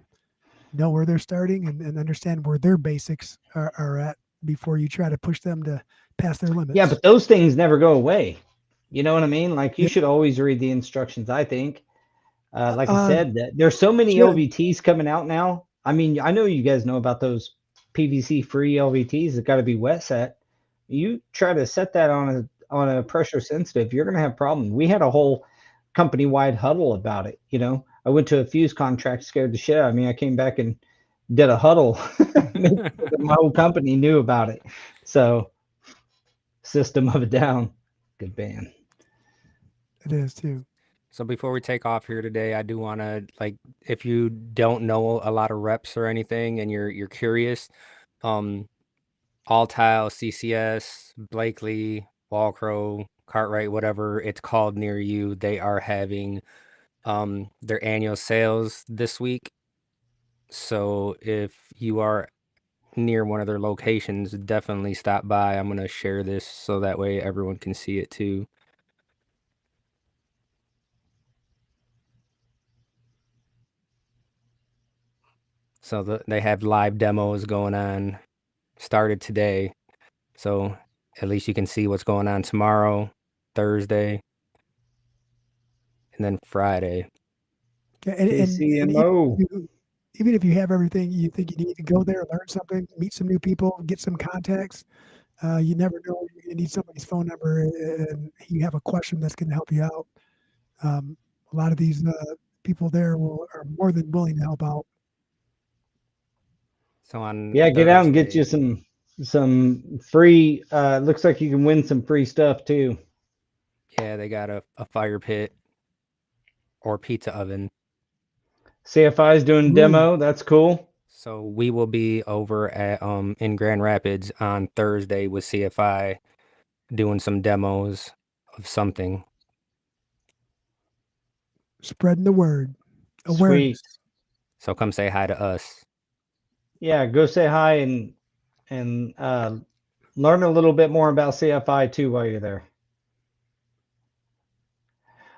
know where they're starting and understand where their basics are at before you try to push them to pass their Yeah, limits. but those things never go away. You know what I mean? Like you Yep. should always read the instructions, I think. Like I Uh, said, that there's so many should. LVTs coming out now. I mean, I know you guys know about those PVC free LVTs that got to be wet set. You try to set that on a pressure sensitive, you're gonna have problems. We had a whole company wide huddle about it. You know, I went to a fuse contract, scared the shit out of me. I came back and did a huddle. Make sure that my whole company knew about it. So, System of a Down, good band. It is too. So before we take off here today, I do want to like if you don't know a lot of reps or anything and you're curious, um All Tile, CCS, Blakely, Walcrow, Cartwright, whatever it's called near you, they are having their annual sales this week. So if you are near one of their locations, definitely stop by. I'm going to share this so that way everyone can see it too. So they have live demos going on, started today. So at least you can see what's going on tomorrow, Thursday, and then Friday. Yeah, and KCMO. even if you have everything you think you need to go there, learn something, meet some new people, get some contacts. You never know. You're going to need somebody's phone number, and you have a question that's going to help you out. A lot of these people there are more than willing to help out. So on Yeah, get out and get you Thursday, some free. Looks like you can win some free stuff too. yeah, they got a fire pit or pizza oven. CFI is doing Ooh, demo. That's cool. So we will be over at in Grand Rapids on Thursday with CFI doing some demos of something. spreading the word, Sweet. awareness. So come say hi to us. Yeah, go say hi and learn a little bit more about CFI too while you're there.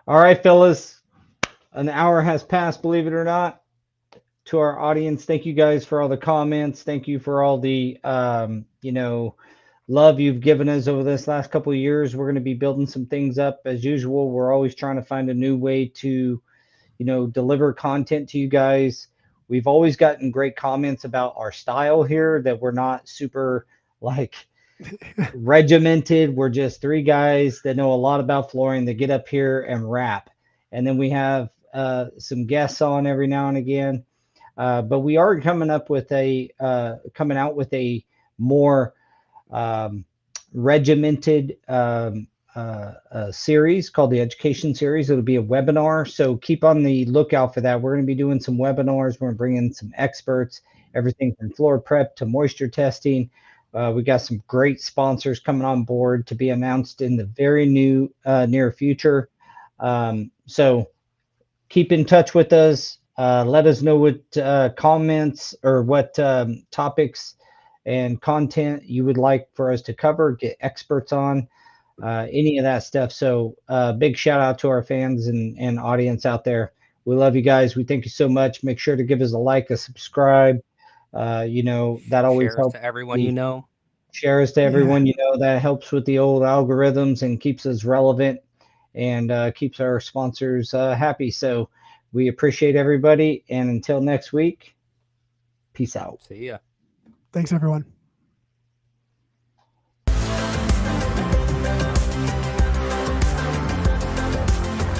All right, fellas. An hour has passed, believe it or not. To our audience, thank you guys for all the comments. Thank you for all the love you've given us over this last couple of years. We're going to be building some things up as usual. We're always trying to find a new way to deliver content to you guys. We've always gotten great comments about our style here, that we're not super like regimented. We're just three guys that know a lot about flooring that get up here and rap. And then we have some guests on every now and again. But we are coming out with a more regimented series called the Education Series. It'll be a webinar, so keep on the lookout for that. We're going to be doing some webinars. We're going to bring in some experts, everything from floor prep to moisture testing. We got some great sponsors coming on board to be announced in the very near future. So keep in touch with us. Let us know what comments or what topics and content you would like for us to cover, get experts on. any of that stuff. So big shout out to our fans and audience out there. We love you guys. We thank you so much. Make sure to give us a like, a subscribe. That always Share us helps. to everyone The you know. Share us to Yeah. everyone. That helps with the old algorithms and keeps us relevant and keeps our sponsors happy. So we appreciate everybody. And until next week, peace out. See ya. Thanks, everyone.